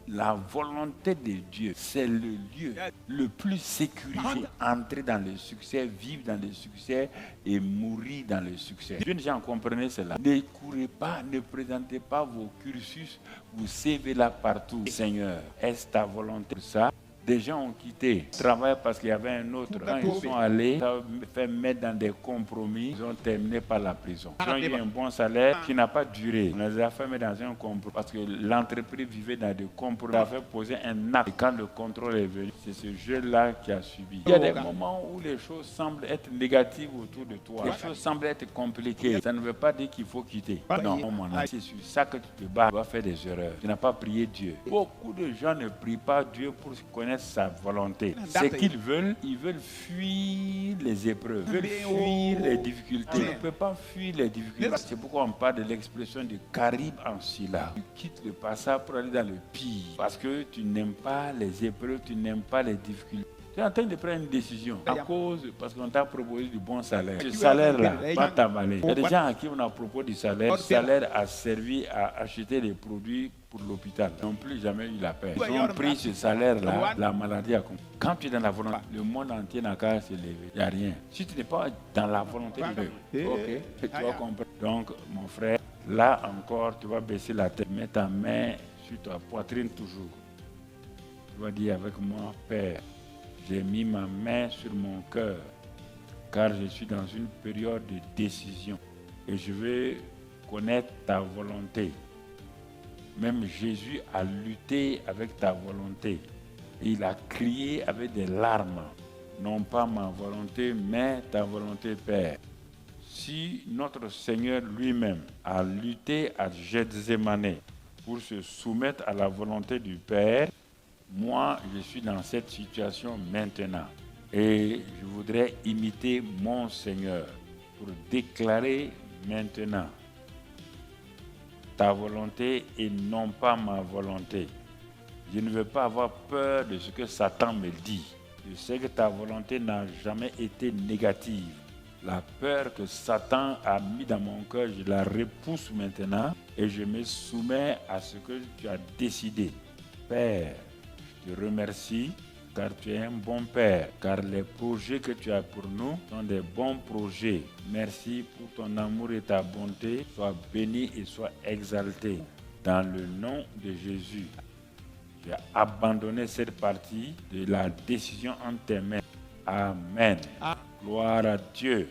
La volonté de Dieu, c'est le lieu le plus sécurisé. Entrer dans le succès, vivre dans le succès et mourir dans le succès. Jeunes gens, comprenez cela. Ne courez pas, ne présentez pas vos cursus, vous CV là partout. Seigneur, est-ce ta volonté pour ça? Des gens ont quitté le travail parce qu'il y avait un autre. Quand ils sont allés, ça fait mettre dans des compromis, ils ont terminé par la prison. Ils ont eu un bon salaire qui n'a pas duré. On les a fait mettre dans un compromis parce que l'entreprise vivait dans des compromis. On a fait poser un acte. Et quand le contrôle est venu, c'est ce jeu-là qui a subi. Il y a des moments où les choses semblent être négatives autour de toi. Les choses semblent être compliquées. Ça ne veut pas dire qu'il faut quitter. Non, mon ami, c'est sur ça que tu te bats. Tu vas faire des erreurs. Tu n'as pas prié Dieu. Beaucoup de gens ne prient pas Dieu pour connaître sa volonté. Ce qu'ils veulent, ils veulent fuir les épreuves, ils veulent fuir les difficultés. Tu ne peux pas fuir les difficultés. C'est pourquoi on parle de l'expression de Carib en Silla. Tu quittes le passage pour aller dans le pire. Parce que tu n'aimes pas les épreuves, tu n'aimes pas les difficultés. Tu es en train de prendre une décision parce qu'on t'a proposé du bon salaire. Ce salaire-là, pas t'avaler. Il y a des gens à qui on a proposé du salaire. Le salaire a servi à acheter des produits pour l'hôpital. Ils n'ont plus jamais eu la paix. Ils ont pris ce salaire-là, la maladie a compris. Quand tu es dans la volonté, le monde entier n'a qu'à se lever. Il n'y a rien. Si tu n'es pas dans la volonté de Dieu, tu vas comprendre. Donc, mon frère, là encore, tu vas baisser la tête. Mets ta main sur ta poitrine toujours. Tu vas dire avec moi, Père, j'ai mis ma main sur mon cœur, car je suis dans une période de décision et je veux connaître ta volonté. Même Jésus a lutté avec ta volonté. Il a crié avec des larmes. Non pas ma volonté, mais ta volonté, Père. Si notre Seigneur lui-même a lutté à Gethsémani pour se soumettre à la volonté du Père, moi, je suis dans cette situation maintenant. Et je voudrais imiter mon Seigneur pour déclarer maintenant ta volonté et non pas ma volonté. Je ne veux pas avoir peur de ce que Satan me dit. Je sais que ta volonté n'a jamais été négative. La peur que Satan a mis dans mon cœur, je la repousse maintenant et je me soumets à ce que tu as décidé. Père, je te remercie car tu es un bon Père, car les projets que tu as pour nous sont des bons projets. Merci pour ton amour et ta bonté. Sois béni et sois exalté. Dans le nom de Jésus, j'ai abandonné cette partie de la décision en tes mains. Amen. Gloire à Dieu.